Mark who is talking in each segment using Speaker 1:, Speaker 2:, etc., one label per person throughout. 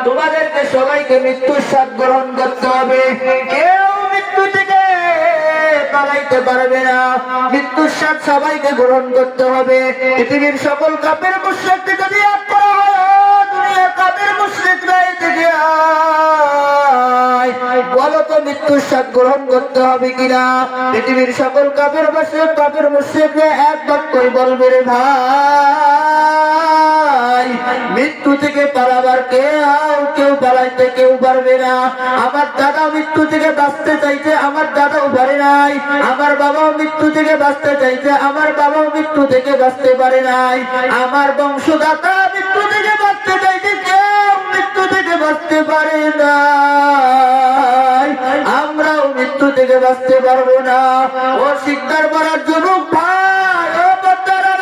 Speaker 1: তোমাদেরকে সবাইকে মৃত্যুর স্বাদ গ্রহণ করতে হবে। কেউ মৃত্যু থেকে পালাইতে পারবে না, মৃত্যুর স্বাদ সবাইকে গ্রহণ করতে হবে। পৃথিবীর সকল কাফের মুশরিককে যদি এক করা হয়, দুনিয়ার কাফের মুশরিকরা এদিকে বলো তো মৃত্যুর স্বাদ গ্রহণ করতে হবে কিনা? পৃথিবীর সকল কাফের মুশরিকরা এক বাক্যই বলবে, রে ভাই মৃত্যু থেকে পালাবার কেউ পালাইতে কেউ পারবে না। আমার দাদা মৃত্যু থেকে বাঁচতে চাইছে, আমার দাদাও পারে নাই। আমার বাবাও মৃত্যু থেকে বাঁচতে চাইছে, আমার বাবাও মৃত্যু থেকে বাঁচতে পারে নাই। আমার বংশদাতা মৃত্যু থেকে বাঁচতে চাইছে, কেউ মৃত্যু থেকে বাঁচতে পারে না। আমরাও মৃত্যু থেকে বাঁচতে পারবো না। ও শিক্ষার পড়ার যুবক ভাই, ও বদ্দারের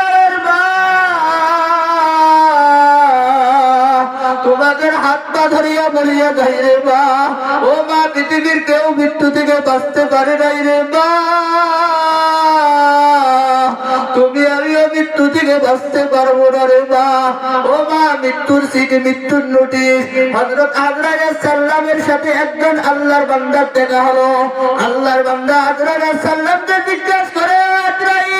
Speaker 1: তোমাদের হাত পা ধরিয়া বলিয়া যাই রে মা, ও মা পৃথিবীর কেউ মৃত্যু থেকে বাঁচতে পারে নাই রে মা, তুমি আমিও মৃত্যু থেকে বাঁচতে পারবো না রে মা। ও মা মৃত্যুর সিটি, মৃত্যুর নোটিশ। হযরত আজরাইল সাল্লামের সাথে একজন আল্লাহর বান্দার দেখা হলো। আল্লাহর বান্দা আজরাইল সাল্লামকে জিজ্ঞাসা করে, আজরাইল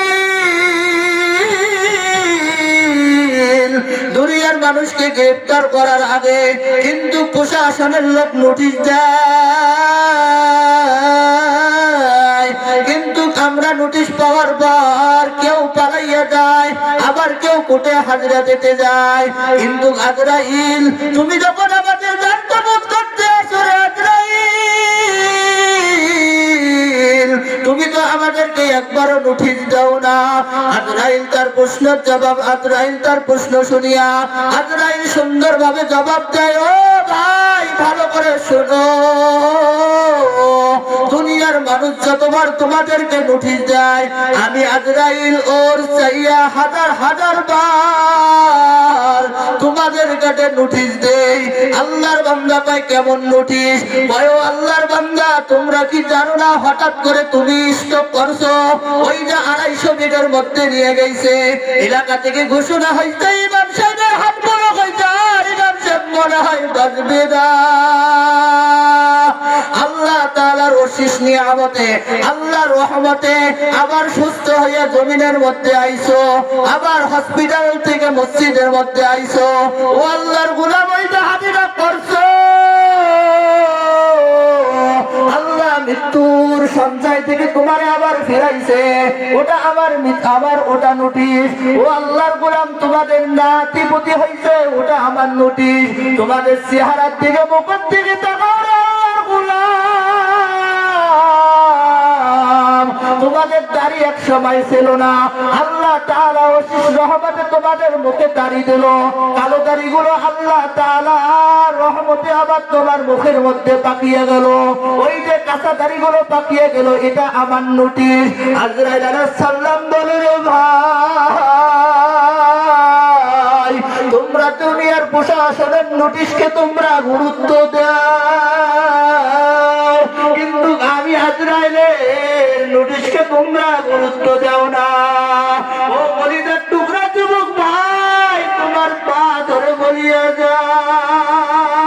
Speaker 1: দুনিয়ার মানুষকে গ্রেফতার করার আগে কিন্তু প্রশাসনের লোক নোটিশ দেয়, কিন্তু আমরা নোটিশ পাওয়ার পর কেউ পালাইয়া যায়, আবার কেউ কোর্টে হাজিরা দিতে যায়। কিন্তু আজরাইল তুমি যখন আমাদের জান কবজ করতে আসো রে আজরাইল, তুমি তো আমাদেরকে একবারও নোটিশ দাও না। আজরাইল তার প্রশ্নের জবাব, আজরাইল তার প্রশ্ন শুনিয়া আজরাইল সুন্দরভাবে জবাব দেয়, ও ভাই ভালো করে শোনো, দুনিয়ার মানুষ যতবার তোমাদেরকে নোটিশ দেয়, আমি আজরাইল ওর চাইয়া হাজার হাজার বার তোমাদের কাছে নোটিশ দেই। আল্লাহর বান্দা পায় কেমন নোটিশ? বয় আল্লাহর বান্দা তোমরা কি জানো না, হঠাৎ করে তুমি স্টপ করছো, ওই যে 250 মিটার মধ্যে নিয়ে গেছে, এলাকা থেকে ঘোষণা হয়েছে ইমাম সাহেবের হাত বড় হয়েছে, আর ইমাম সাহেব মনে হয় বাঁচবে না। আল্লাহ তাআলার অশেষ নিয়ামতে, আল্লাহর রহমতে আবার সুস্থ হয়ে জমিনের মধ্যে আইছো, আবার হসপিটাল থেকে মসজিদের মধ্যে আইছো। ও আল্লাহর গোলাম, ওই যে হাজিরা করছো, আল্লাহ মৃত্যুর সঞ্চয় থেকে তোমারে আবার ফেরাইছে, ওটা আমার ওটা নোটিশ। ও আল্লাহর গোলাম, তোমাদের নাতিপতি হইছে, ওটা আমার নোটিশ। তোমাদের চেহারার দিকে, মুখের দিকে তাকাও রে গোলাম, তোমাদের দাড়ি এক সময় ছিল না, আল্লাহ তাআলা অশেষ রহমতে তোমাদের মুখে দাড়ি দিল, কালো দাড়িগুলো আল্লাহ তাআলা রহমতে আবার তোমার মুখের মধ্যে পাকিয়ে গেল, ওই যে কাঁচা দাড়িগুলো পাকিয়ে গেল, এটা আমার নোটিশ। আজরাইল আলাইহিস সালাম বলে, রে ভাই তোমরা দুনিয়ার প্রশাসনের নোটিশকে তোমরা গুরুত্ব দাও, কিন্তু আমি আজরাইলের নোটিশকে তোমরা গুরুত্ব দাও না। ও কলিজার টুকরা যুবক ভাই, তোমার পা ধরে বলিয়া যায়,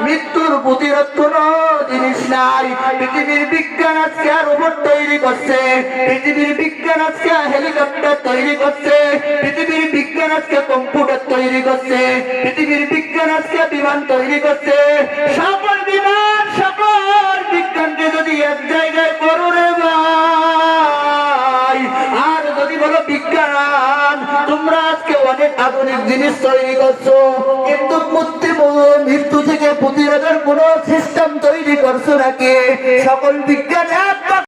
Speaker 1: মৃত্যুর প্রতিরোধ কোনো জিনিস নাই। পৃথিবীর বিজ্ঞান আজকে রোবট তৈরি করছে, পৃথিবীর বিজ্ঞান আজকে হেলিকপ্টার তৈরি করছে, পৃথিবীর বিজ্ঞান আজকে কম্পিউটার তৈরি করছে, পৃথিবীর বিজ্ঞান আজকে বিমান তৈরি করছে। সকল বিমান, সকল বিজ্ঞানকে যদি এক জায়গায় করো রে ভাই, আর যদি বলো বিজ্ঞান তোমরা আজকে অনেক আধুনিক জিনিস তৈরি করছো, কিন্তু মৃত্যু থেকে প্রতিরোধের কোন সিস্টেম তৈরি করছো নাকি? সকল বিজ্ঞান